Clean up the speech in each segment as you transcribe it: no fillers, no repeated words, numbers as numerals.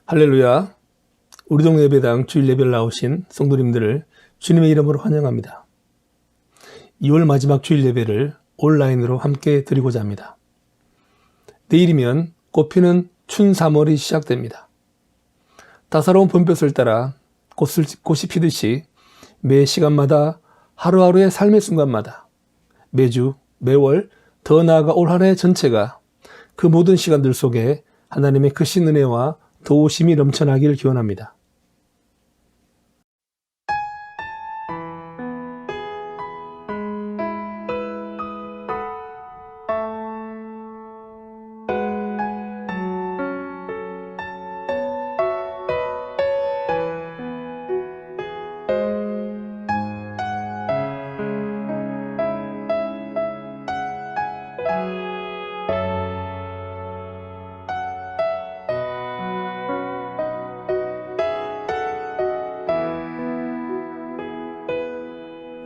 할렐루야. 우리 동네 예배당 주일 예배를 나오신 성도님들을 주님의 이름으로 환영합니다. 2월 마지막 주일 예배를 온라인으로 함께 드리고자 합니다. 내일이면 꽃피는 춘 3월이 시작됩니다. 따사로운 봄볕을 따라 꽃이 피듯이 매 시간마다 하루하루의 삶의 순간마다 매주, 매월, 더 나아가 올 한 해 전체가 그 모든 시간들 속에 하나님의 크신 은혜와 도우심이 넘쳐나기를 기원합니다.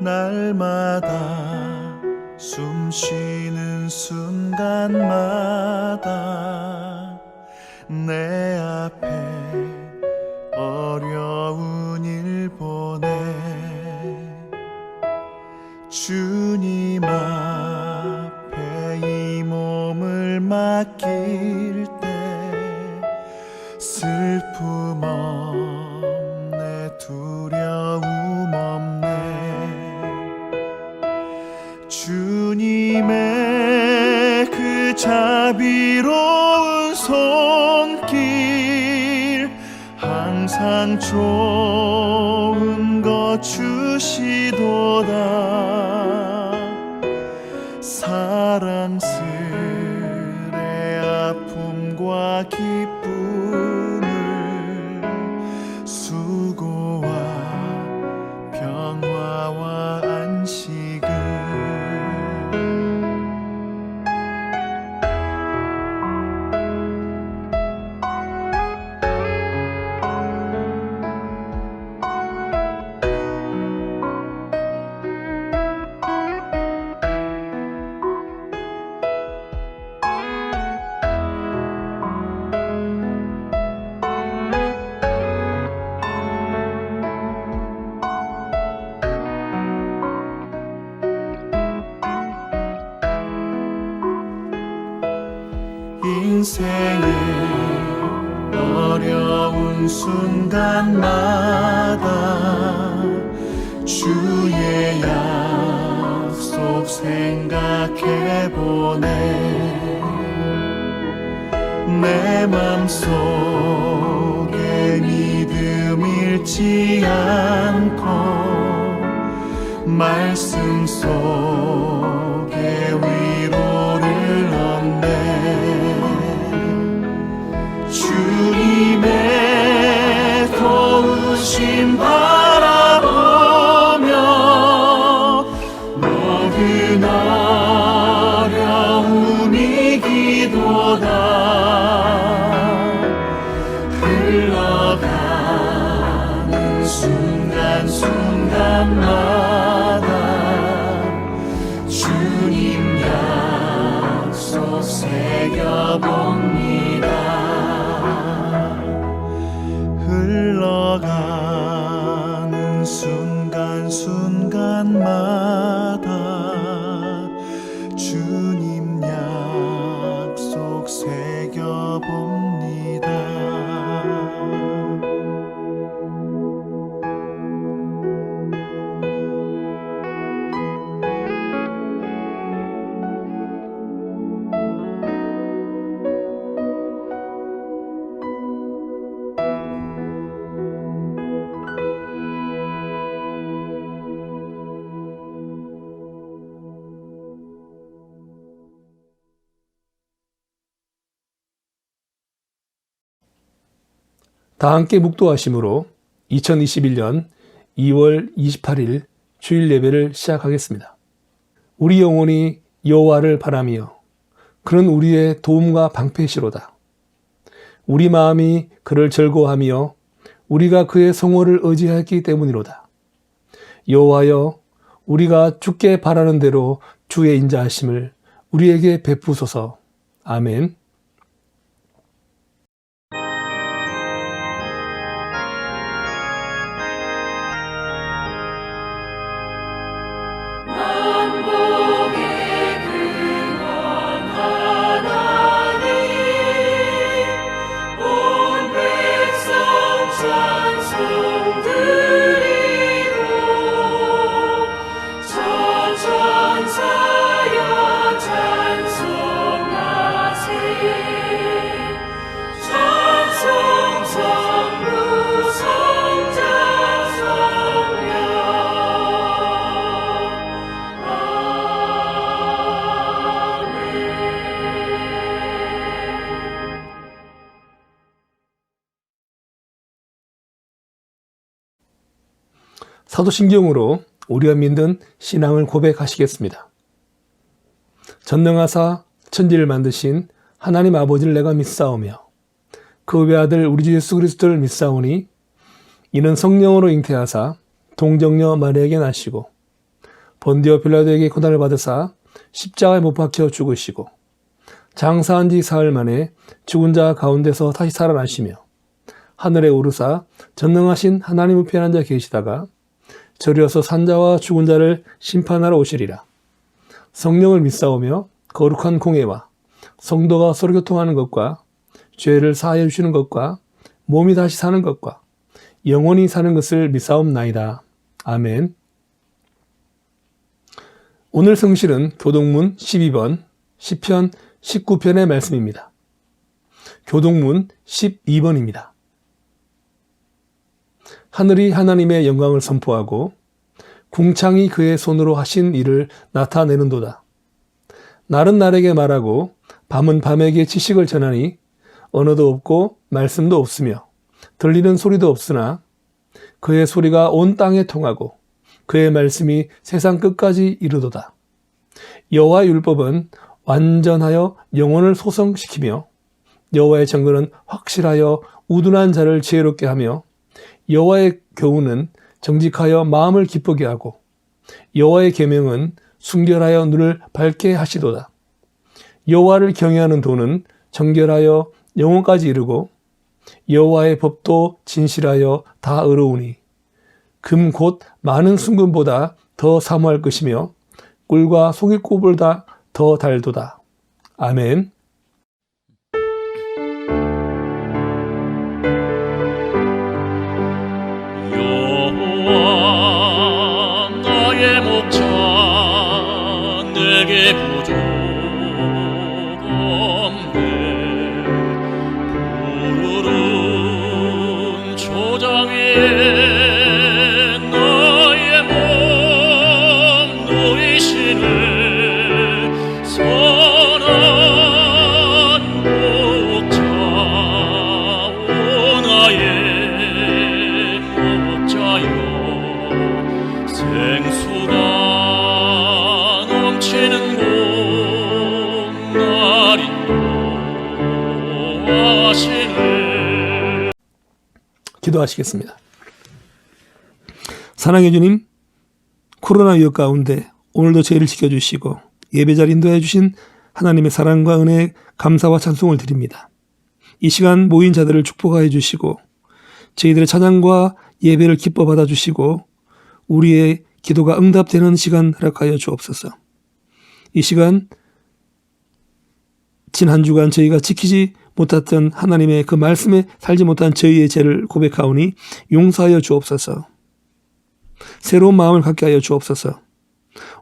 날마다 숨쉬는 순간마다 내 앞에 어려운 일 보내 주님 앞에 이 몸을 맡길 때 슬픔 없네 두려움 없네 주님의 그 자비로운 손길 항상 좋은 것 주시도다 사랑스레 아픔과 기쁨을 수고와 평화와 안식을 인생의 어려운 순간마다 주의 약속 생각해보네 내 맘속에 믿음 잃지 않고 말씀 속에 위로를 얻네 주님의 도우심 바라보며 모든 어려움 이기도다 흘러가는 순간순간마다 주님 약속 새겨봅니다 흘러가는 순간순간마다 주님 약속 새겨봅니다 다 함께 묵도하심으로 2021년 2월 28일 주일 예배를 시작하겠습니다. 우리 영혼이 여호와를 바라며 그는 우리의 도움과 방패시로다. 우리 마음이 그를 즐거워하며 우리가 그의 성호를 의지하였기 때문이로다. 여호와여 우리가 주께 바라는 대로 주의 인자하심을 우리에게 베푸소서. 아멘. 사도신경으로 우리가 믿는 신앙을 고백하시겠습니다. 전능하사 천지를 만드신 하나님 아버지를 내가 믿사오며 그 외아들 우리 주 예수 그리스도를 믿사오니 이는 성령으로 잉태하사 동정녀 마리아에게 나시고 본디오 빌라도에게 고난을 받으사 십자가에 못 박혀 죽으시고 장사한 지 사흘 만에 죽은 자 가운데서 다시 살아나시며 하늘에 오르사 전능하신 하나님 우편에 앉아 계시다가 저리어서 산자와 죽은 자를 심판하러 오시리라. 성령을 믿사오며 거룩한 공예와 성도가 서로 교통하는 것과 죄를 사하여 주시는 것과 몸이 다시 사는 것과 영원히 사는 것을 믿사옵나이다. 아멘. 오늘 성실은 교동문 12번, 시편 19편의 말씀입니다. 교동문 12번입니다. 하늘이 하나님의 영광을 선포하고 궁창이 그의 손으로 하신 일을 나타내는도다. 날은 날에게 말하고 밤은 밤에게 지식을 전하니 언어도 없고 말씀도 없으며 들리는 소리도 없으나 그의 소리가 온 땅에 통하고 그의 말씀이 세상 끝까지 이르도다. 여호와의 율법은 완전하여 영혼을 소성시키며 여호와의 정근은 확실하여 우둔한 자를 지혜롭게 하며 여호와의 교훈은 정직하여 마음을 기쁘게 하고 여호와의 계명은 순결하여 눈을 밝게 하시도다. 여호와를 경외하는 도는 정결하여 영혼까지 이르고 여호와의 법도 진실하여 다 의로우니 금 곧 많은 순금보다 더 사모할 것이며 꿀과 송이꽃보다 더 달도다. 아멘. 여호와 나의 목자 내게 부족 없네. 푸르른 초장 위에 너의 몸 누이시네. 선한 목자 오 나의 목자여 생수가 넘치는 곳 날 인도하시네. 기도하시겠습니다. 사랑해 주님, 코로나 위협 가운데 오늘도 저희를 지켜주시고 예배자를 인도해 주신 하나님의 사랑과 은혜에 감사와 찬송을 드립니다. 이 시간 모인 자들을 축복하여 주시고 저희들의 찬양과 예배를 기뻐 받아주시고 우리의 기도가 응답되는 시간 허락하여 주옵소서. 이 시간 지난 한 주간 저희가 지키지 못했던 하나님의 그 말씀에 살지 못한 저희의 죄를 고백하오니 용서하여 주옵소서. 새로운 마음을 갖게 하여 주옵소서.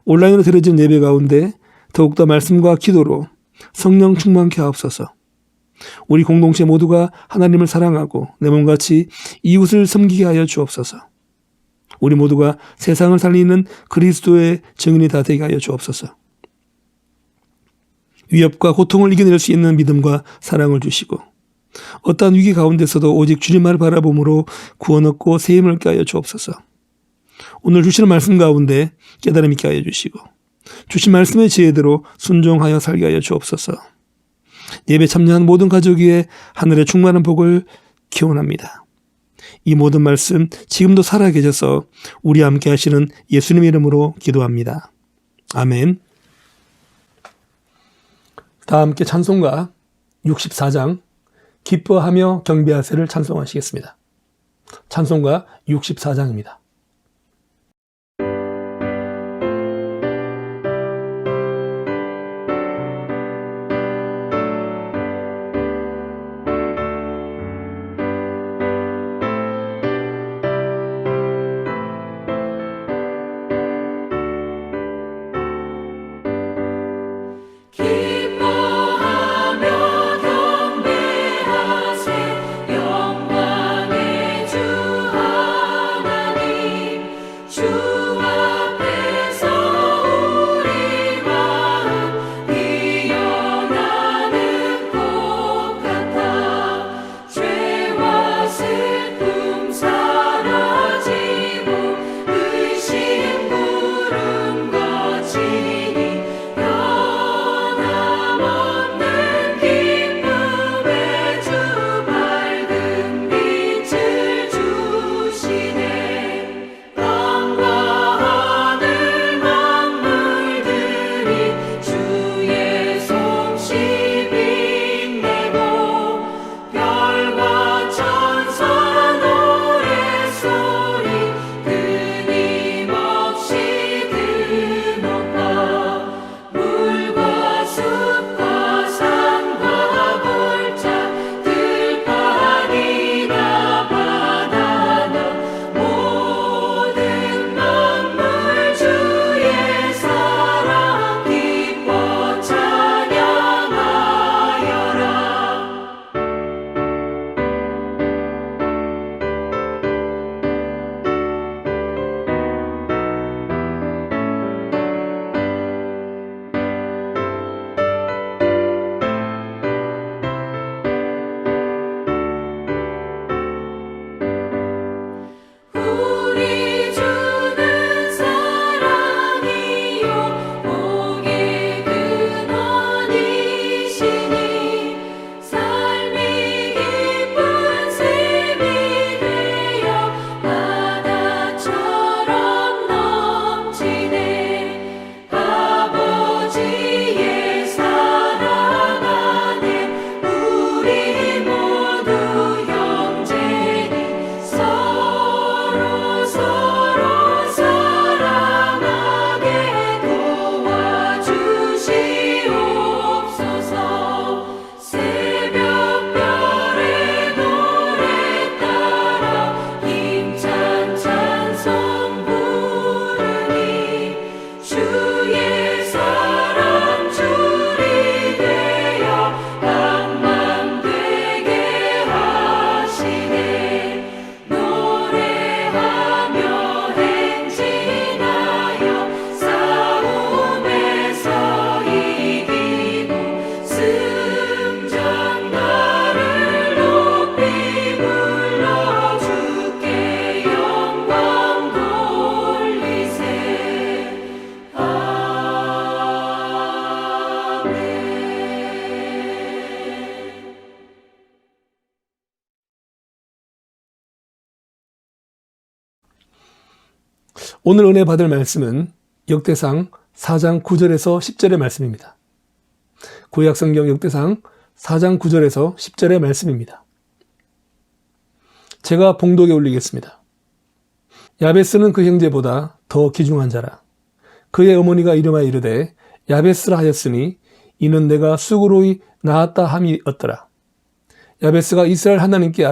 온라인으로 드려진 예배 가운데 더욱더 말씀과 기도로 성령 충만케 하옵소서. 우리 공동체 모두가 하나님을 사랑하고 내 몸같이 이웃을 섬기게 하여 주옵소서. 우리 모두가 세상을 살리는 그리스도의 증인이 다 되게 하여 주옵소서. 위협과 고통을 이겨낼 수 있는 믿음과 사랑을 주시고 어떠한 위기 가운데서도 오직 주님만을 바라봄으로 구원 얻고 새 힘을 얻게 하여 주옵소서. 오늘 주시는 말씀 가운데 깨달음 있게 하여 주시고 주신 말씀의 지혜대로 순종하여 살게 하여 주옵소서. 예배 참여한 모든 가족 위에 하늘의 충만한 복을 기원합니다. 이 모든 말씀 지금도 살아계셔서 우리 함께 하시는 예수님 이름으로 기도합니다. 아멘. 다 함께 찬송가 64장 기뻐하며 경배하세를 찬송하시겠습니다. 찬송가 64장입니다. 기뻐하며 경배하세 영광의 주 하나님 오늘 은혜 받을 말씀은 역대상 4장 9절에서 10절의 말씀입니다. 구약성경 역대상 4장 9절에서 10절의 말씀입니다. 제가 봉독에 올리겠습니다. 야베스는 그 형제보다 더 귀중한 자라. 그의 어머니가 이름하여 이르되 야베스라 하였으니 이는 내가 수고로이 낳았다 함이었더라. 야베스가 이스라엘 하나님께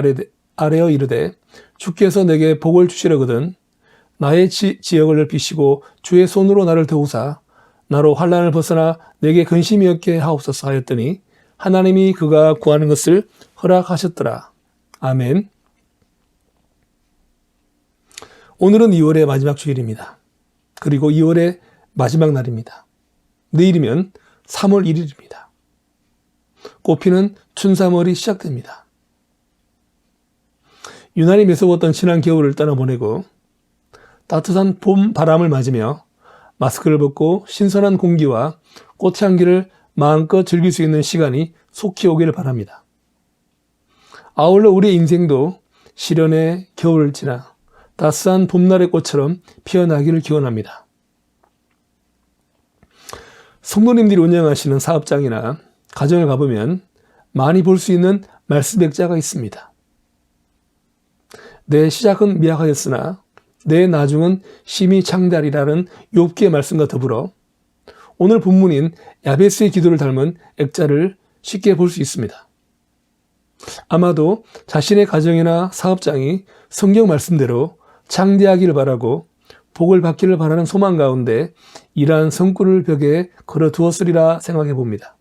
아뢰어 이르되 주께서 내게 복을 주시려거든 나의 지역을 넓히시고 주의 손으로 나를 도우사 나로 환난을 벗어나 내게 근심이 없게 하옵소서 하였더니 하나님이 그가 구하는 것을 허락하셨더라. 아멘. 오늘은 2월의 마지막 주일입니다. 그리고 2월의 마지막 날입니다. 내일이면 3월 1일입니다. 꽃피는 춘삼월이 시작됩니다. 유난히 매서웠던 지난 겨울을 떠나보내고 따뜻한 봄 바람을 맞으며 마스크를 벗고 신선한 공기와 꽃향기를 마음껏 즐길 수 있는 시간이 속히 오기를 바랍니다. 아울러 우리의 인생도 시련의 겨울을 지나 따스한 봄날의 꽃처럼 피어나기를 기원합니다. 성도님들이 운영하시는 사업장이나 가정을 가보면 많이 볼 수 있는 말씀 백자가 있습니다. 내 시작은 미약하였으나 내 나중은 심히 창대하리라는 욥기의 말씀과 더불어 오늘 본문인 야베스의 기도를 닮은 액자를 쉽게 볼 수 있습니다. 아마도 자신의 가정이나 사업장이 성경 말씀대로 창대하기를 바라고 복을 받기를 바라는 소망 가운데 이러한 성구를 벽에 걸어두었으리라 생각해 봅니다.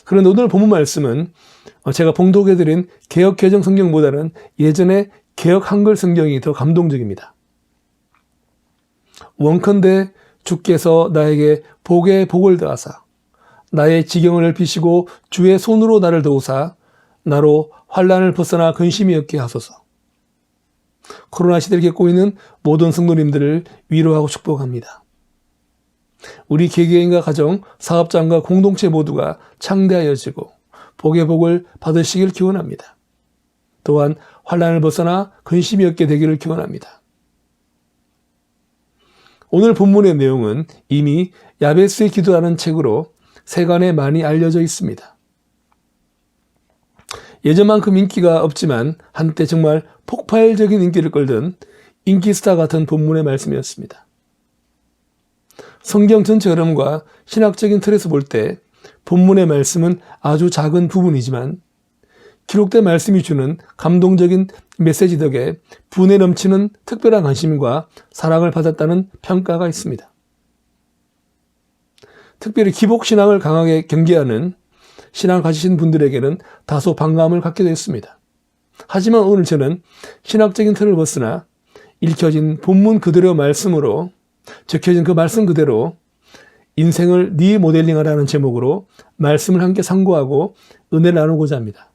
그런데 오늘 본문 말씀은 제가 봉독해드린 개역개정 성경보다는 예전에 개역 한글 성경이 더 감동적입니다. 원컨대 주께서 나에게 복에 복을 더하사 나의 지경을 넓히시고 주의 손으로 나를 도우사 나로 환난을 벗어나 근심이 없게 하소서. 코로나 시대를 겪고 있는 모든 성도님들을 위로하고 축복합니다. 우리 개개인과 가정, 사업장과 공동체 모두가 창대하여지고 복의 복을 받으시길 기원합니다. 또한 환난을 벗어나 근심이 없게 되기를 기원합니다. 오늘 본문의 내용은 이미 야베스의 기도라는 책으로 세간에 많이 알려져 있습니다. 예전만큼 인기가 없지만 한때 정말 폭발적인 인기를 끌던 인기스타 같은 본문의 말씀이었습니다. 성경 전체 흐름과 신학적인 틀에서 볼 때 본문의 말씀은 아주 작은 부분이지만 기록된 말씀이 주는 감동적인 메시지 덕에 분에 넘치는 특별한 관심과 사랑을 받았다는 평가가 있습니다. 특별히 기복신앙을 강하게 경계하는 신앙을 가지신 분들에게는 다소 반감을 갖기도 했습니다. 하지만 오늘 저는 신학적인 틀을 벗어나 읽혀진 본문 그대로 말씀으로 적혀진 그 말씀 그대로 인생을 리모델링하라는 제목으로 말씀을 함께 상고하고 은혜를 나누고자 합니다.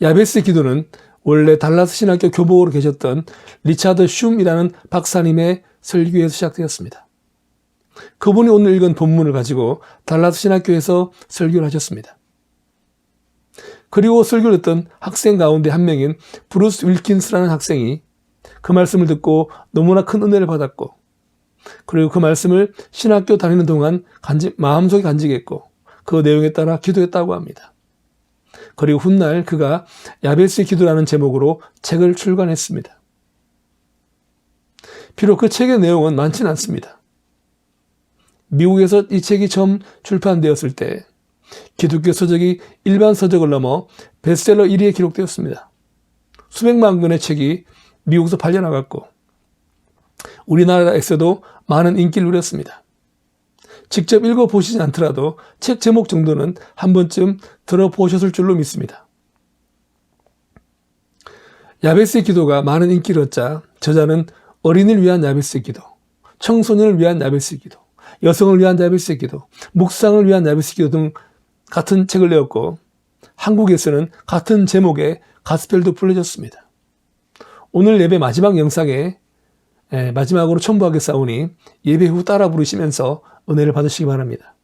야베스 기도는 원래 달라스 신학교 교복으로 계셨던 리차드 슌이라는 박사님의 설교에서 시작되었습니다. 그분이 오늘 읽은 본문을 가지고 달라스 신학교에서 설교를 하셨습니다. 그리고 설교를 했던 학생 가운데 한 명인 브루스 윌킨스라는 학생이 그 말씀을 듣고 너무나 큰 은혜를 받았고, 그리고 그 말씀을 신학교 다니는 동안 마음속에 간직했고 그 내용에 따라 기도했다고 합니다. 그리고 훗날 그가 야베스의 기도라는 제목으로 책을 출간했습니다. 비록 그 책의 내용은 많지는 않습니다. 미국에서 이 책이 처음 출판되었을 때 기독교 서적이 일반 서적을 넘어 베스트셀러 1위에 기록되었습니다. 수백만 권의 책이 미국에서 팔려나갔고 우리나라에서도 많은 인기를 누렸습니다. 직접 읽어보시지 않더라도 책 제목 정도는 한 번쯤 들어보셨을 줄로 믿습니다. 야베스의 기도가 많은 인기를 얻자 저자는 어린이를 위한 야베스의 기도, 청소년을 위한 야베스의 기도, 여성을 위한 야베스의 기도, 묵상을 위한 야베스의 기도 등 같은 책을 내었고 한국에서는 같은 제목의 가스펠도 불려졌습니다. 오늘 예배 마지막 영상에 마지막으로 첨부하겠사오니 예배 후 따라 부르시면서 은혜를 받으시기 바랍니다.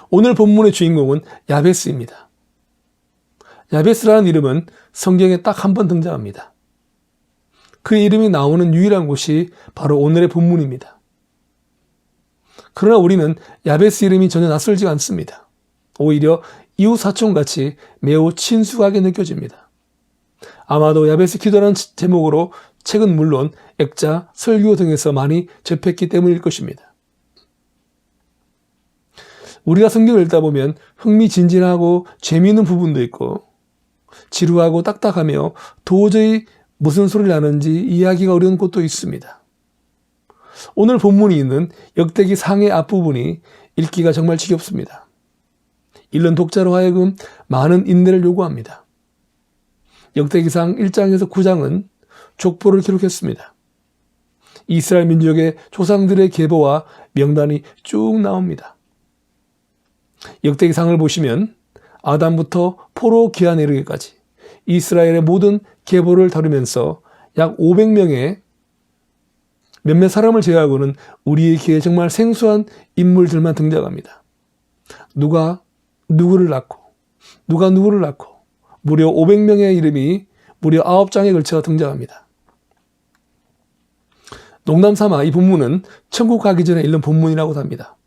오늘 본문의 주인공은 야베스입니다. 야베스라는 이름은 성경에 딱 한 번 등장합니다. 그 이름이 나오는 유일한 곳이 바로 오늘의 본문입니다. 그러나 우리는 야베스 이름이 전혀 낯설지가 않습니다. 오히려 이웃 사촌같이 매우 친숙하게 느껴집니다. 아마도 야베스 기도라는 제목으로 책은 물론 액자, 설교 등에서 많이 접했기 때문일 것입니다. 우리가 성경을 읽다 보면 흥미진진하고 재미있는 부분도 있고 지루하고 딱딱하며 도저히 무슨 소리를 하는지 이해하기가 어려운 곳도 있습니다. 오늘 본문이 있는 역대기 상의 앞부분이 읽기가 정말 지겹습니다. 읽는 독자로 하여금 많은 인내를 요구합니다. 역대기상 1장에서 9장은 족보를 기록했습니다. 이스라엘 민족의 조상들의 계보와 명단이 쭉 나옵니다. 역대기상을 보시면 아담부터 포로 기한에 이르기까지 이스라엘의 모든 계보를 다루면서 약 500명의 몇몇 사람을 제외하고는 우리의 귀에 정말 생소한 인물들만 등장합니다. 누가 누구를 낳고 누가 누구를 낳고 무려 500명의 이름이 무려 9장에 걸쳐 등장합니다. 농담삼아 이 본문은 천국 가기 전에 읽는 본문이라고 합니다.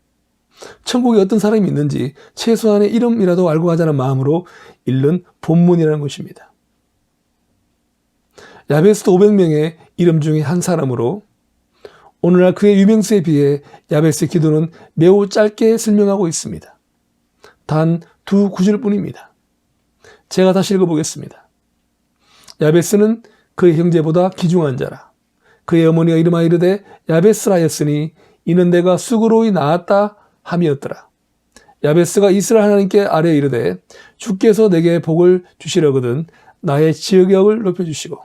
천국에 어떤 사람이 있는지 최소한의 이름이라도 알고 가자는 마음으로 읽는 본문이라는 것입니다. 야베스도 500명의 이름 중에 한 사람으로 오늘날 그의 유명세에 비해 야베스의 기도는 매우 짧게 설명하고 있습니다. 단 2구절 뿐입니다. 제가 다시 읽어보겠습니다. 야베스는 그의 형제보다 귀중한 자라. 그의 어머니가 이름하여 이르되 야베스라였으니 이는 내가 수고로이 낳았다 함이었더라. 야베스가 이스라엘 하나님께 아뢰 이르되 주께서 내게 복을 주시려거든 나의 지역역을 높여주시고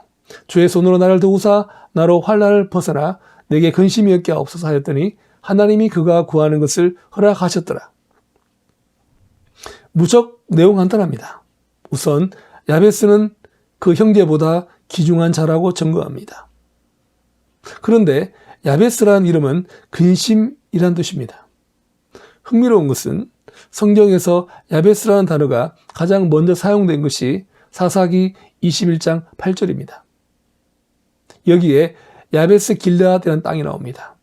주의 손으로 나를 도우사 나로 환난을 벗어나 내게 근심이 없게 하옵소서 하였더니 하나님이 그가 구하는 것을 허락하셨더라. 무척 내용 간단합니다. 우선 야베스는 그 형제보다 귀중한 자라고 증거합니다. 그런데 야베스라는 이름은 근심이란 뜻입니다. 흥미로운 것은 성경에서 야베스라는 단어가 가장 먼저 사용된 것이 사사기 21장 8절입니다. 여기에 야베스 길르앗이라는 땅이 나옵니다.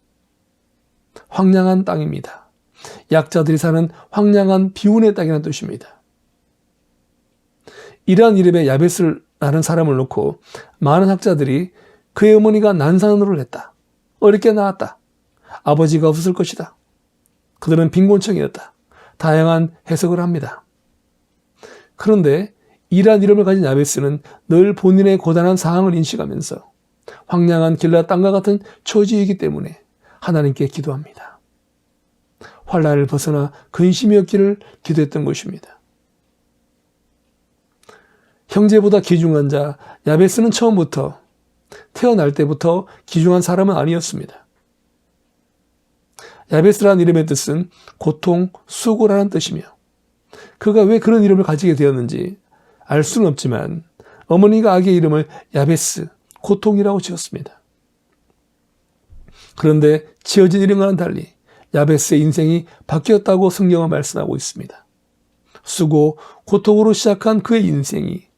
황량한 땅입니다. 약자들이 사는 황량한 비운의 땅이라는 뜻입니다. 이러한 이름의 야베스라는 사람을 놓고 많은 학자들이 그의 어머니가 난산으로 했다. 어렵게 낳았다. 아버지가 없었을 것이다. 그들은 빈곤층이었다. 다양한 해석을 합니다. 그런데 이러한 이름을 가진 야베스는 늘 본인의 고단한 상황을 인식하면서 황량한 길라 땅과 같은 처지이기 때문에 하나님께 기도합니다. 환난을 벗어나 근심이 없기를 기도했던 것입니다. 형제보다 귀중한 자 야베스는 처음부터 태어날 때부터 귀중한 사람은 아니었습니다. 야베스라는 이름의 뜻은 고통, 수고라는 뜻이며 그가 왜 그런 이름을 가지게 되었는지 알 수는 없지만 어머니가 아기의 이름을 야베스, 고통이라고 지었습니다. 그런데 지어진 이름과는 달리 야베스의 인생이 바뀌었다고 성경은 말씀하고 있습니다. 수고, 고통으로 시작한 그의 인생이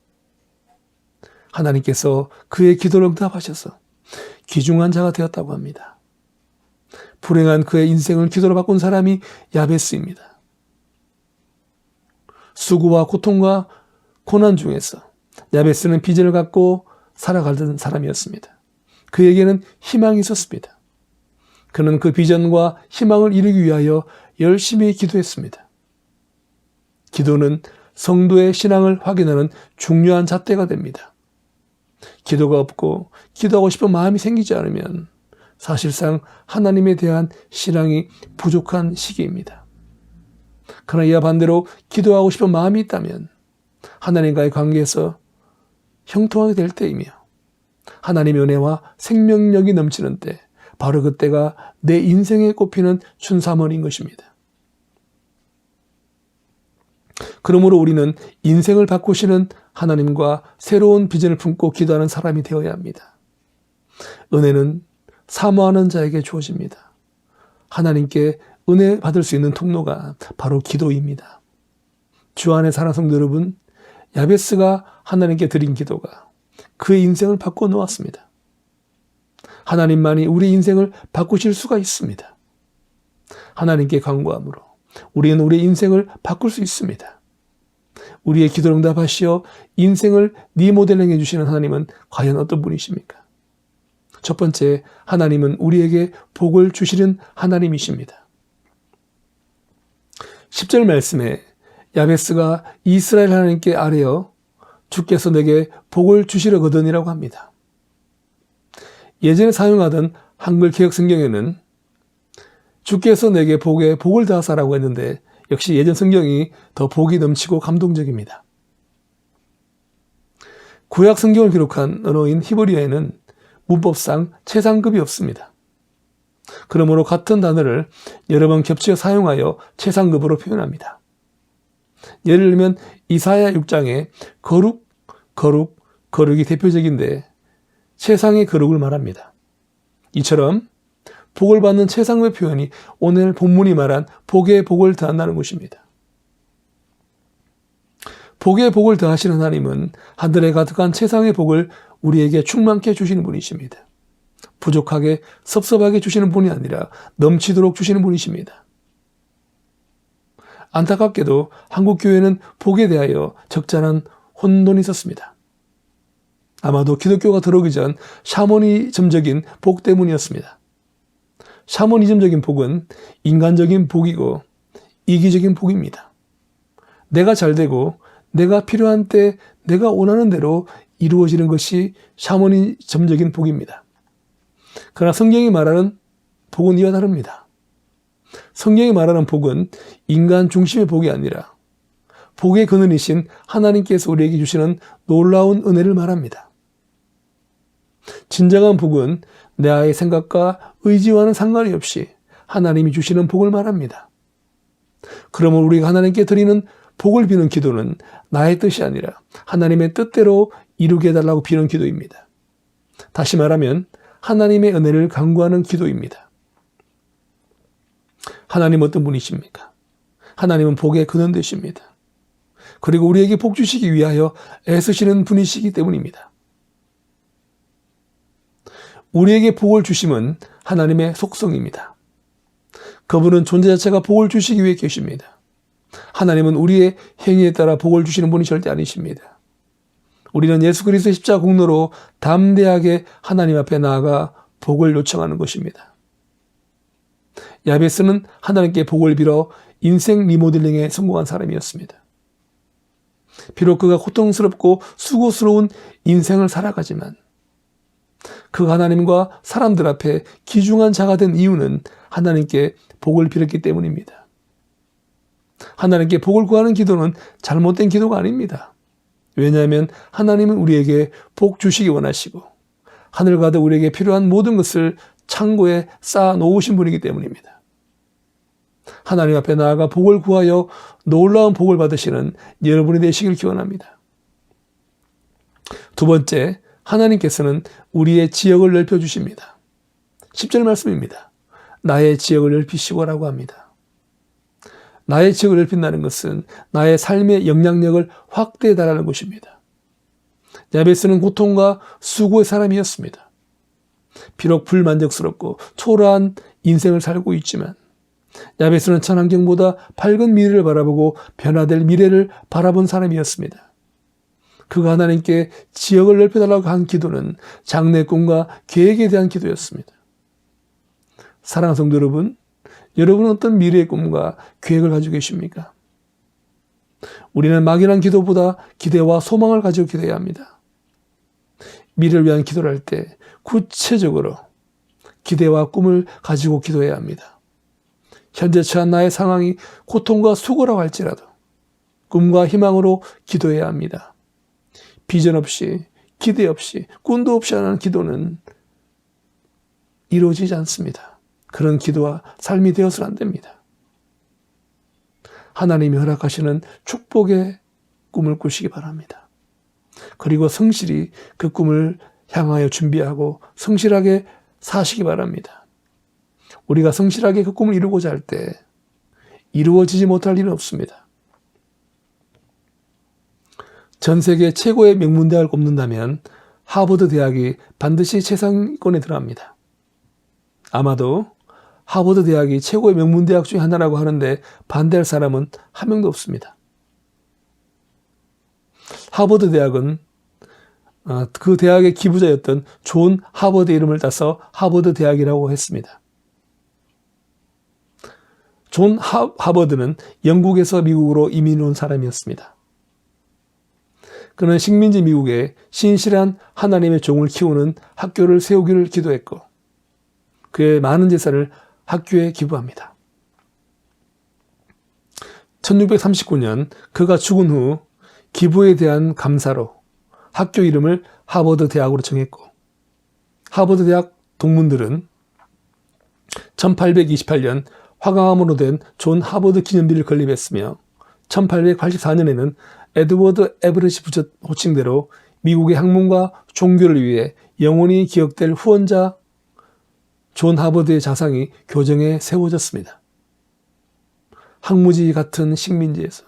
하나님께서 그의 기도를 응답하셔서 귀중한 자가 되었다고 합니다. 불행한 그의 인생을 기도로 바꾼 사람이 야베스입니다. 수고와 고통과 고난 중에서 야베스는 비전을 갖고 살아가던 사람이었습니다. 그에게는 희망이 있었습니다. 그는 그 비전과 희망을 이루기 위하여 열심히 기도했습니다. 기도는 성도의 신앙을 확인하는 중요한 잣대가 됩니다. 기도가 없고 기도하고 싶은 마음이 생기지 않으면 사실상 하나님에 대한 신앙이 부족한 시기입니다. 그러나 이와 반대로 기도하고 싶은 마음이 있다면 하나님과의 관계에서 형통하게 될 때이며 하나님의 은혜와 생명력이 넘치는 때 바로 그때가 내 인생에 꼽히는 춘삼월인 것입니다. 그러므로 우리는 인생을 바꾸시는 하나님과 새로운 비전을 품고 기도하는 사람이 되어야 합니다. 은혜는 사모하는 자에게 주어집니다. 하나님께 은혜 받을 수 있는 통로가 바로 기도입니다. 주 안에 사는 성도 여러분, 야베스가 하나님께 드린 기도가 그의 인생을 바꿔놓았습니다. 하나님만이 우리 인생을 바꾸실 수가 있습니다. 하나님께 간구함으로 우리는 우리의 인생을 바꿀 수 있습니다. 우리의 기도를 응답하시어 인생을 리모델링 해주시는 하나님은 과연 어떤 분이십니까? 첫 번째, 하나님은 우리에게 복을 주시는 하나님이십니다. 10절 말씀에 야베스가 이스라엘 하나님께 아뢰어 주께서 내게 복을 주시려거든이라고 합니다. 예전에 사용하던 한글 개역 성경에는 주께서 내게 복을 다하사라고 했는데 역시 예전 성경이 더 복이 넘치고 감동적입니다. 구약 성경을 기록한 언어인 히브리어에는 문법상 최상급이 없습니다. 그러므로 같은 단어를 여러 번 겹쳐 사용하여 최상급으로 표현합니다. 예를 들면 이사야 6장에 거룩이 대표적인데 최상의 거룩을 말합니다. 이처럼 복을 받는 최상의 표현이 오늘 본문이 말한 복의 복을 더한다는 것입니다. 복의 복을 더하시는 하나님은 하늘에 가득한 최상의 복을 우리에게 충만케 주시는 분이십니다. 부족하게 섭섭하게 주시는 분이 아니라 넘치도록 주시는 분이십니다. 안타깝게도 한국 교회는 복에 대하여 적잖은 혼돈이 있었습니다. 아마도 기독교가 들어오기 전 샤머니즘적인 복 때문이었습니다. 샤머니즘적인 복은 인간적인 복이고 이기적인 복입니다. 내가 잘되고 내가 필요한 때 내가 원하는 대로 이루어지는 것이 샤머니즘적인 복입니다. 그러나 성경이 말하는 복은 이와 다릅니다. 성경이 말하는 복은 인간 중심의 복이 아니라 복의 근원이신 하나님께서 우리에게 주시는 놀라운 은혜를 말합니다. 진정한 복은 나의 생각과 의지와는 상관이 없이 하나님이 주시는 복을 말합니다. 그러면 우리가 하나님께 드리는 복을 비는 기도는 나의 뜻이 아니라 하나님의 뜻대로 이루게 해달라고 비는 기도입니다. 다시 말하면 하나님의 은혜를 간구하는 기도입니다. 하나님 어떤 분이십니까? 하나님은 복의 근원 되십니다. 그리고 우리에게 복 주시기 위하여 애쓰시는 분이시기 때문입니다. 우리에게 복을 주심은 하나님의 속성입니다. 그분은 존재 자체가 복을 주시기 위해 계십니다. 하나님은 우리의 행위에 따라 복을 주시는 분이 절대 아니십니다. 우리는 예수 그리스도의 십자가 공로로 담대하게 하나님 앞에 나아가 복을 요청하는 것입니다. 야베스는 하나님께 복을 빌어 인생 리모델링에 성공한 사람이었습니다. 비록 그가 고통스럽고 수고스러운 인생을 살아가지만 그가 하나님과 사람들 앞에 귀중한 자가 된 이유는 하나님께 복을 빌었기 때문입니다. 하나님께 복을 구하는 기도는 잘못된 기도가 아닙니다. 왜냐하면 하나님은 우리에게 복 주시기 원하시고 하늘 가득 우리에게 필요한 모든 것을 창고에 쌓아 놓으신 분이기 때문입니다. 하나님 앞에 나아가 복을 구하여 놀라운 복을 받으시는 여러분이 되시길 기원합니다. 두 번째, 하나님께서는 우리의 지역을 넓혀주십니다. 10절 말씀입니다. 나의 지역을 넓히시고라고 합니다. 나의 지역을 넓힌다는 것은 나의 삶의 영향력을 확대해 달라는 것입니다. 야베스는 고통과 수고의 사람이었습니다. 비록 불만족스럽고 초라한 인생을 살고 있지만 야베스는 천환경보다 밝은 미래를 바라보고 변화될 미래를 바라본 사람이었습니다. 그가 하나님께 지역을 넓혀달라고 한 기도는 장래 꿈과 계획에 대한 기도였습니다. 사랑하는 성도 여러분, 여러분은 어떤 미래의 꿈과 계획을 가지고 계십니까? 우리는 막연한 기도보다 기대와 소망을 가지고 기도해야 합니다. 미래를 위한 기도를 할 때 구체적으로 기대와 꿈을 가지고 기도해야 합니다. 현재 처한 나의 상황이 고통과 수고라고 할지라도 꿈과 희망으로 기도해야 합니다. 비전 없이, 기대 없이, 꿈도 없이 하는 기도는 이루어지지 않습니다. 그런 기도와 삶이 되어서는 안 됩니다. 하나님이 허락하시는 축복의 꿈을 꾸시기 바랍니다. 그리고 성실히 그 꿈을 향하여 준비하고 성실하게 사시기 바랍니다. 우리가 성실하게 그 꿈을 이루고자 할 때 이루어지지 못할 일은 없습니다. 전 세계 최고의 명문대학을 꼽는다면 하버드 대학이 반드시 최상위권에 들어갑니다. 아마도 하버드 대학이 최고의 명문대학 중에 하나라고 하는데 반대할 사람은 한 명도 없습니다. 하버드 대학은 그 대학의 기부자였던 존 하버드의 이름을 따서 하버드 대학이라고 했습니다. 존 하버드는 영국에서 미국으로 이민 온 사람이었습니다. 그는 식민지 미국에 신실한 하나님의 종을 키우는 학교를 세우기를 기도했고 그의 많은 재산을 학교에 기부합니다. 1639년 그가 죽은 후 기부에 대한 감사로 학교 이름을 하버드 대학으로 정했고 하버드 대학 동문들은 1828년 화강암으로 된 존 하버드 기념비를 건립했으며 1884년에는 에드워드 에버렛이 붙여 호칭대로 미국의 학문과 종교를 위해 영원히 기억될 후원자 존 하버드의 자상이 교정에 세워졌습니다. 항무지 같은 식민지에서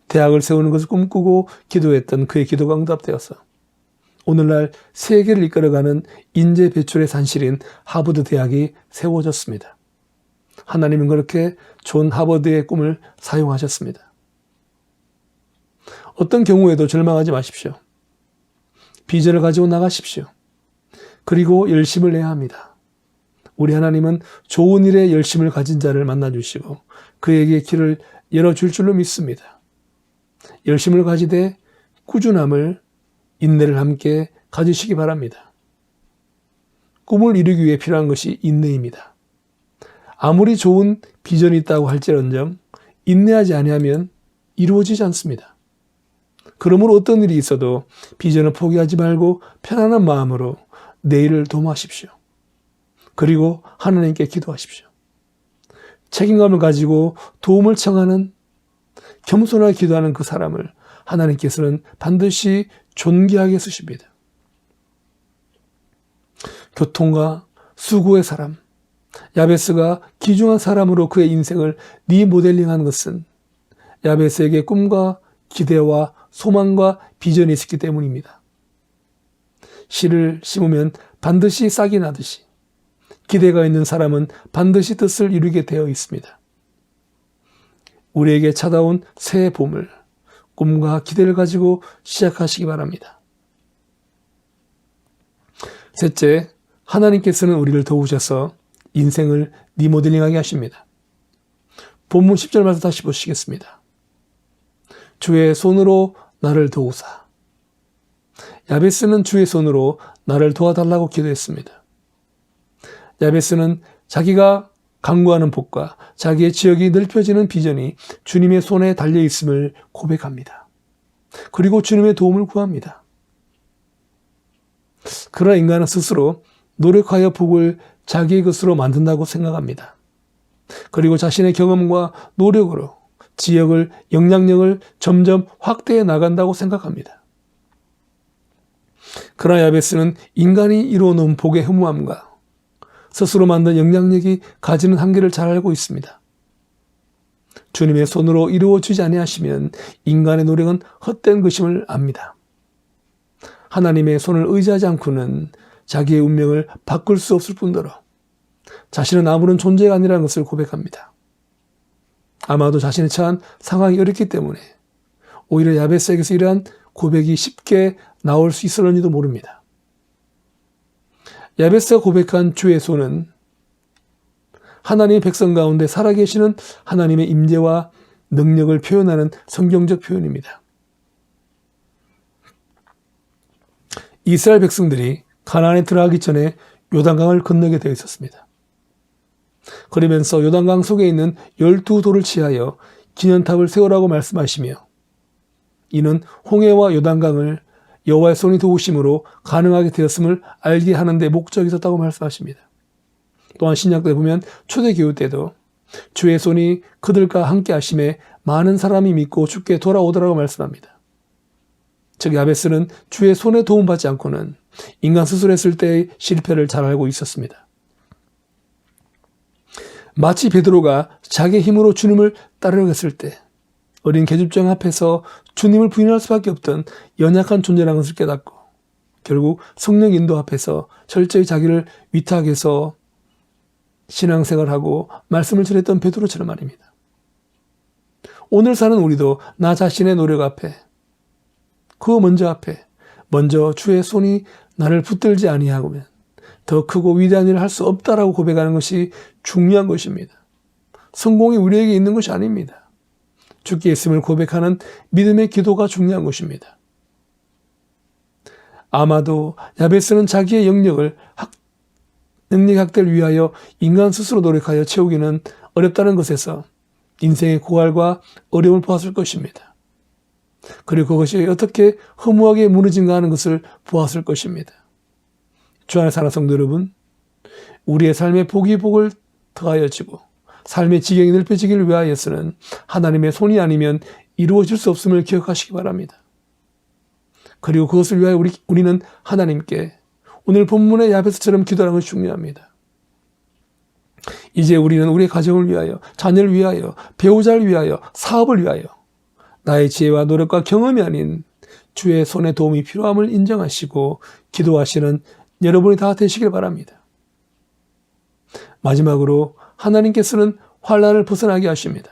대학을 세우는 것을 꿈꾸고 기도했던 그의 기도가 응답되어서 오늘날 세계를 이끌어가는 인재 배출의 산실인 하버드 대학이 세워졌습니다. 하나님은 그렇게 존 하버드의 꿈을 사용하셨습니다. 어떤 경우에도 절망하지 마십시오. 비전을 가지고 나가십시오. 그리고 열심을 내야 합니다. 우리 하나님은 좋은 일에 열심을 가진 자를 만나주시고 그에게 길을 열어줄 줄로 믿습니다. 열심을 가지되 꾸준함을, 인내를 함께 가지시기 바랍니다. 꿈을 이루기 위해 필요한 것이 인내입니다. 아무리 좋은 비전이 있다고 할지언정 인내하지 아니하면 이루어지지 않습니다. 그러므로 어떤 일이 있어도 비전을 포기하지 말고 편안한 마음으로 내일을 도모하십시오. 그리고 하나님께 기도하십시오. 책임감을 가지고 도움을 청하는 겸손하게 기도하는 그 사람을 하나님께서는 반드시 존귀하게 쓰십니다. 교통과 수고의 사람, 야베스가 귀중한 사람으로 그의 인생을 리모델링한 것은 야베스에게 꿈과 기대와 소망과 비전이 있었기 때문입니다. 씨를 심으면 반드시 싹이 나듯이 기대가 있는 사람은 반드시 뜻을 이루게 되어 있습니다. 우리에게 찾아온 새해 봄을 꿈과 기대를 가지고 시작하시기 바랍니다. 셋째, 하나님께서는 우리를 도우셔서 인생을 리모델링하게 하십니다. 본문 10절 말씀 다시 보시겠습니다. 주의 손으로 나를 도우사. 야베스는 주의 손으로 나를 도와달라고 기도했습니다. 야베스는 자기가 강구하는 복과 자기의 지역이 넓혀지는 비전이 주님의 손에 달려있음을 고백합니다. 그리고 주님의 도움을 구합니다. 그러나 인간은 스스로 노력하여 복을 자기의 것으로 만든다고 생각합니다. 그리고 자신의 경험과 노력으로 지역을, 영향력을 점점 확대해 나간다고 생각합니다. 그러나 야베스는 인간이 이루어 놓은 복의 허무함과 스스로 만든 영향력이 가지는 한계를 잘 알고 있습니다. 주님의 손으로 이루어지지 아니하시면 인간의 노력은 헛된 것임을 압니다. 하나님의 손을 의지하지 않고는 자기의 운명을 바꿀 수 없을 뿐더러 자신은 아무런 존재가 아니라는 것을 고백합니다. 아마도 자신이 처한 상황이 어렵기 때문에 오히려 야베스에게서 이러한 고백이 쉽게 나올 수 있었는지도 모릅니다. 야베스가 고백한 주의 손은 하나님의 백성 가운데 살아계시는 하나님의 임재와 능력을 표현하는 성경적 표현입니다. 이스라엘 백성들이 가나안에 들어가기 전에 요단강을 건너게 되어 있었습니다. 그러면서 요단강 속에 있는 12돌을 취하여 기념탑을 세우라고 말씀하시며 이는 홍해와 요단강을 여호와의 손이 도우심으로 가능하게 되었음을 알게 하는 데 목적이 있었다고 말씀하십니다. 또한 신약 때 보면 초대교회 때도 주의 손이 그들과 함께 하심에 많은 사람이 믿고 주께 돌아오더라고 말씀합니다. 즉 야베스는 주의 손에 도움받지 않고는 인간 스스로 했을 때의 실패를 잘 알고 있었습니다. 마치 베드로가 자기의 힘으로 주님을 따르려고 했을 때 어린 계집종 앞에서 주님을 부인할 수밖에 없던 연약한 존재라는 것을 깨닫고 결국 성령 인도 앞에서 철저히 자기를 위탁해서 신앙생활을 하고 말씀을 전했던 베드로처럼 말입니다. 오늘 사는 우리도 나 자신의 노력 앞에 그 먼저 주의 손이 나를 붙들지 아니하고면 더 크고 위대한 일을 할 수 없다라고 고백하는 것이 중요한 것입니다. 성공이 우리에게 있는 것이 아닙니다. 주께 있음을 고백하는 믿음의 기도가 중요한 것입니다. 아마도 야베스는 자기의 능력 확대를 위하여 인간 스스로 노력하여 채우기는 어렵다는 것에서 인생의 고갈과 어려움을 보았을 것입니다. 그리고 그것이 어떻게 허무하게 무너진가 하는 것을 보았을 것입니다. 주 안에 사는 성도 여러분, 우리의 삶에 복이 복을 더하여지고 삶의 지경이 넓혀지기를 위하여서는 하나님의 손이 아니면 이루어질 수 없음을 기억하시기 바랍니다. 그리고 그것을 위하여 우리는 하나님께 오늘 본문의 야베스처럼 기도하는 것이 중요합니다. 이제 우리는 우리의 가정을 위하여, 자녀를 위하여, 배우자를 위하여, 사업을 위하여 나의 지혜와 노력과 경험이 아닌 주의 손의 도움이 필요함을 인정하시고 기도하시는 여러분이 다 되시길 바랍니다. 마지막으로 하나님께서는 환난을 벗어나게 하십니다.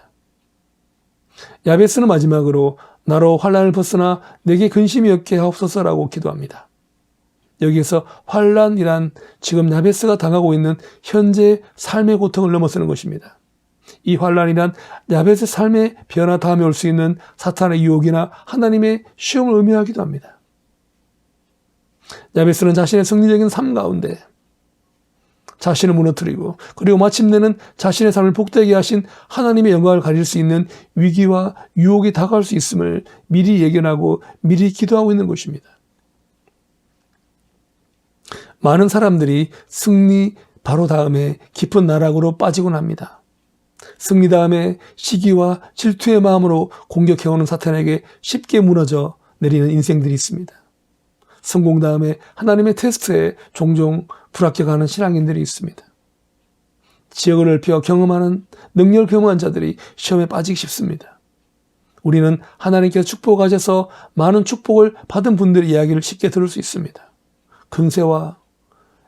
야베스는 마지막으로 나로 환난을 벗어나 내게 근심이 없게 하옵소서라고 기도합니다. 여기에서 환난이란 지금 야베스가 당하고 있는 현재 삶의 고통을 넘어서는 것입니다. 이 환난이란 야베스의 삶의 변화 다음에 올 수 있는 사탄의 유혹이나 하나님의 시험을 의미하기도 합니다. 야베스는 자신의 성리적인 삶 가운데 자신을 무너뜨리고 그리고 마침내는 자신의 삶을 복되게 하신 하나님의 영광을 가질 수 있는 위기와 유혹이 다가올 수 있음을 미리 예견하고 미리 기도하고 있는 것입니다. 많은 사람들이 승리 바로 다음에 깊은 나락으로 빠지곤 합니다. 승리 다음에 시기와 질투의 마음으로 공격해오는 사탄에게 쉽게 무너져 내리는 인생들이 있습니다. 성공 다음에 하나님의 테스트에 종종 불합격하는 신앙인들이 있습니다. 지역을 넓혀 경험하는 능력을 경험한 자들이 시험에 빠지기 쉽습니다. 우리는 하나님께서 축복하셔서 많은 축복을 받은 분들의 이야기를 쉽게 들을 수 있습니다. 금세와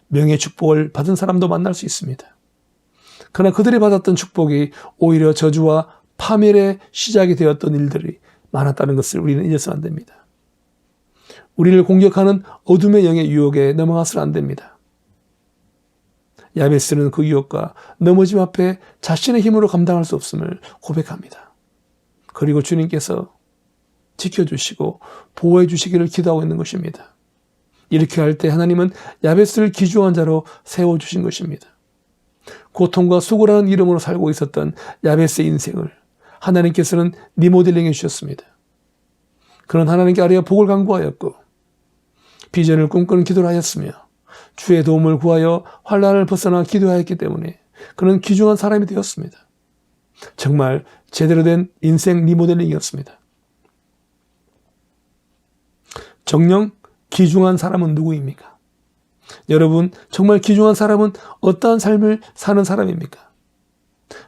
명예 축복을 받은 사람도 만날 수 있습니다. 그러나 그들이 받았던 축복이 오히려 저주와 파멸의 시작이 되었던 일들이 많았다는 것을 우리는 잊어서는 안 됩니다. 우리를 공격하는 어둠의 영의 유혹에 넘어가서는 안 됩니다. 야베스는 그 유혹과 넘어짐 앞에 자신의 힘으로 감당할 수 없음을 고백합니다. 그리고 주님께서 지켜주시고 보호해 주시기를 기도하고 있는 것입니다. 이렇게 할 때 하나님은 야베스를 귀중한 자로 세워주신 것입니다. 고통과 수고라는 이름으로 살고 있었던 야베스의 인생을 하나님께서는 리모델링해 주셨습니다. 그는 하나님께 아뢰어 복을 간구하였고 비전을 꿈꾸는 기도를 하였으며 주의 도움을 구하여 환난을 벗어나 기도하였기 때문에 그는 귀중한 사람이 되었습니다. 정말 제대로 된 인생 리모델링이었습니다. 정녕 귀중한 사람은 누구입니까? 여러분, 정말 귀중한 사람은 어떠한 삶을 사는 사람입니까?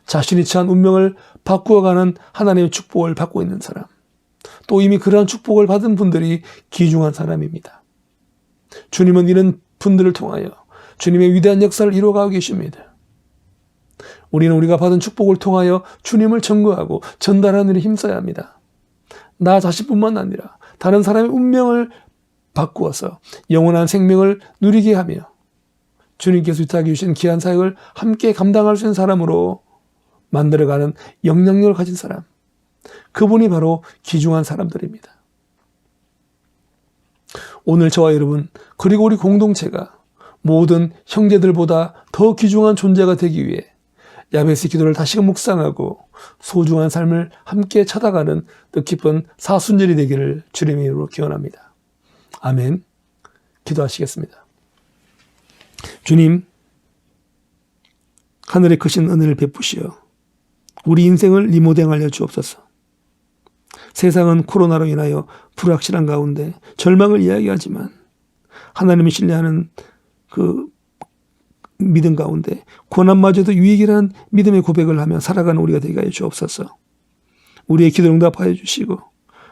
자신이 처한 운명을 바꾸어가는 하나님의 축복을 받고 있는 사람, 또 이미 그러한 축복을 받은 분들이 귀중한 사람입니다. 주님은 이런 분들을 통하여 주님의 위대한 역사를 이루어가고 계십니다. 우리는 우리가 받은 축복을 통하여 주님을 증거하고 전달하는 일에 힘써야 합니다. 나 자신뿐만 아니라 다른 사람의 운명을 바꾸어서 영원한 생명을 누리게 하며 주님께서 위탁해 주신 귀한 사역을 함께 감당할 수 있는 사람으로 만들어가는 영향력을 가진 사람, 그분이 바로 귀중한 사람들입니다. 오늘 저와 여러분 그리고 우리 공동체가 모든 형제들보다 더 귀중한 존재가 되기 위해 야베스의 기도를 다시금 묵상하고 소중한 삶을 함께 찾아가는 뜻깊은 사순절이 되기를 주님의 이름으로 기원합니다. 아멘. 기도하시겠습니다. 주님, 하늘의 크신 은혜를 베푸시어 우리 인생을 리모델링하여 주옵소서. 세상은 코로나로 인하여 불확실한 가운데 절망을 이야기하지만 하나님을 신뢰하는 그 믿음 가운데 고난마저도 유익이라는 믿음의 고백을 하며 살아가는 우리가 되게 하여 주옵소서. 우리의 기도를 응답하여 주시고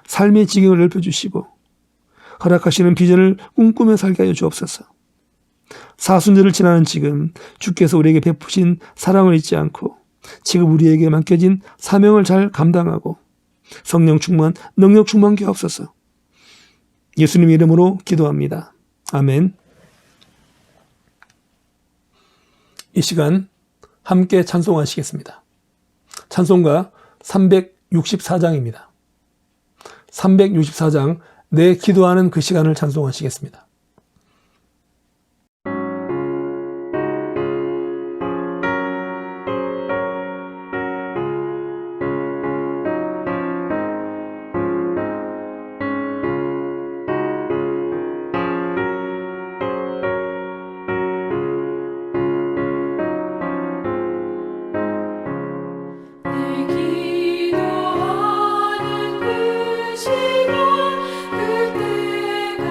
삶의 지경을 넓혀주시고 허락하시는 비전을 꿈꾸며 살게 하여 주옵소서. 사순절을 지나는 지금 주께서 우리에게 베푸신 사랑을 잊지 않고 지금 우리에게 맡겨진 사명을 잘 감당하고 성령 충만, 능력 충만케 하옵소서. 예수님 이름으로 기도합니다. 아멘. 이 시간 함께 찬송하시겠습니다. 찬송가 364장입니다. 364장 내 기도하는 그 시간을 찬송하시겠습니다. 기도하는 그 시간 그때가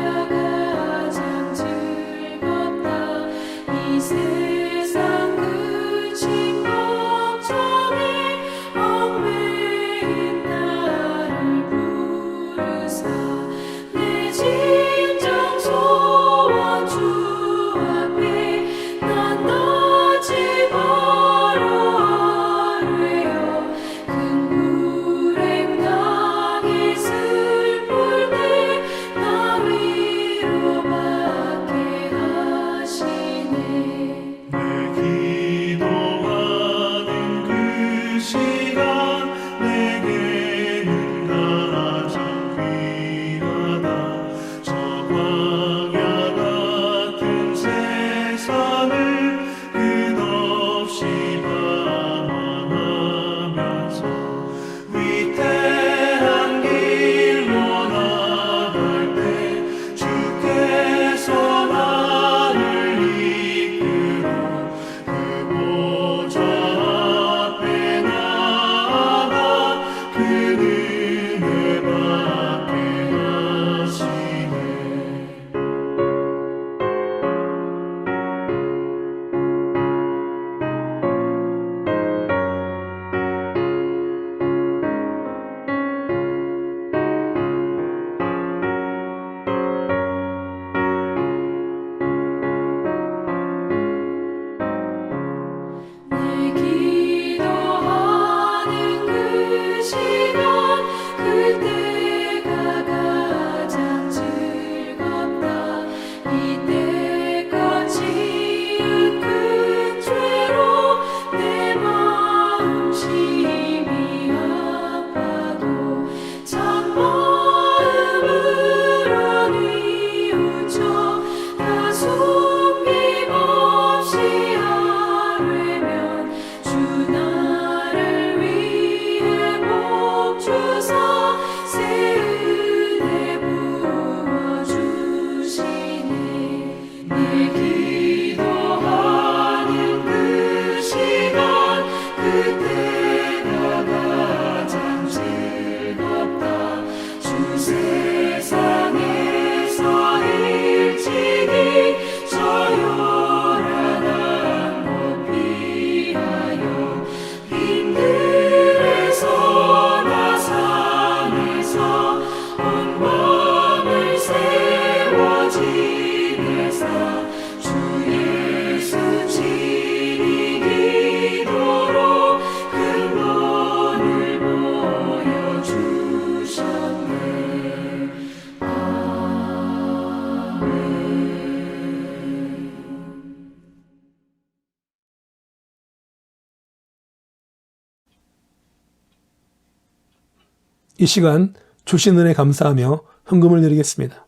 이 시간 주신 은혜 감사하며 헌금을 드리겠습니다.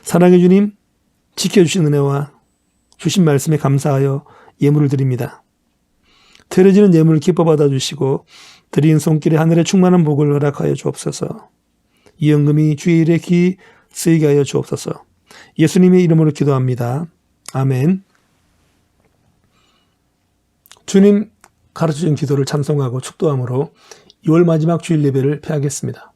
사랑의 주님, 지켜주신 은혜와 주신 말씀에 감사하여 예물을 드립니다. 드려지는 예물을 기뻐 받아주시고 드린 손길에 하늘의 충만한 복을 허락하여 주옵소서. 이 헌금이 주의 일에 기히 쓰이게 하여 주옵소서. 예수님의 이름으로 기도합니다. 아멘. 주님 가르쳐준 기도를 찬송하고 축도함으로 2월 마지막 주일 예배를 폐하겠습니다.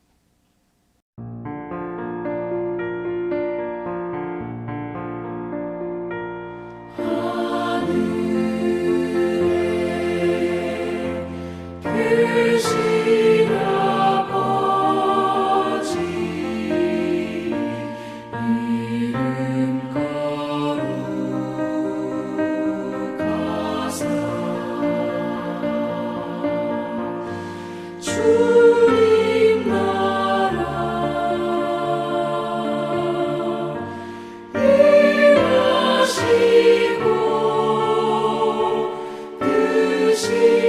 주님 나라 일하시고 뜻이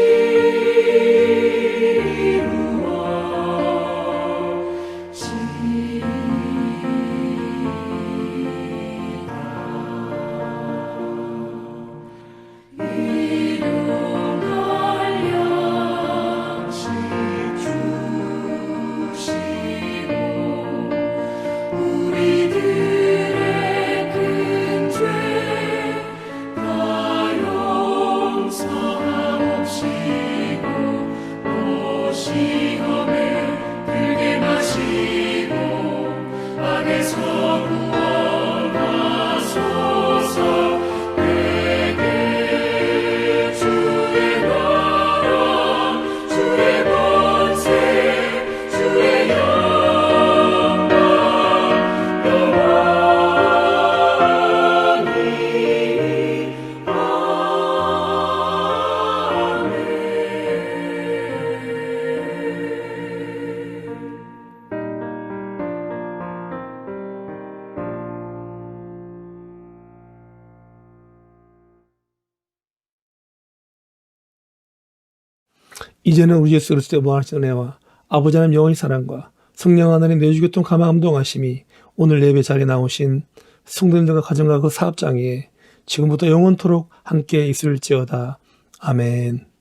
이제는 우리 예수 그리스도의 무한하신 은혜와 아버지 하나님 여호와의 사랑과 성령 하나님 내주교통 감화감동하심이 오늘 예배 자리에 나오신 성도님들과 가정과 그 사업장에 지금부터 영원토록 함께 있을지어다. 아멘.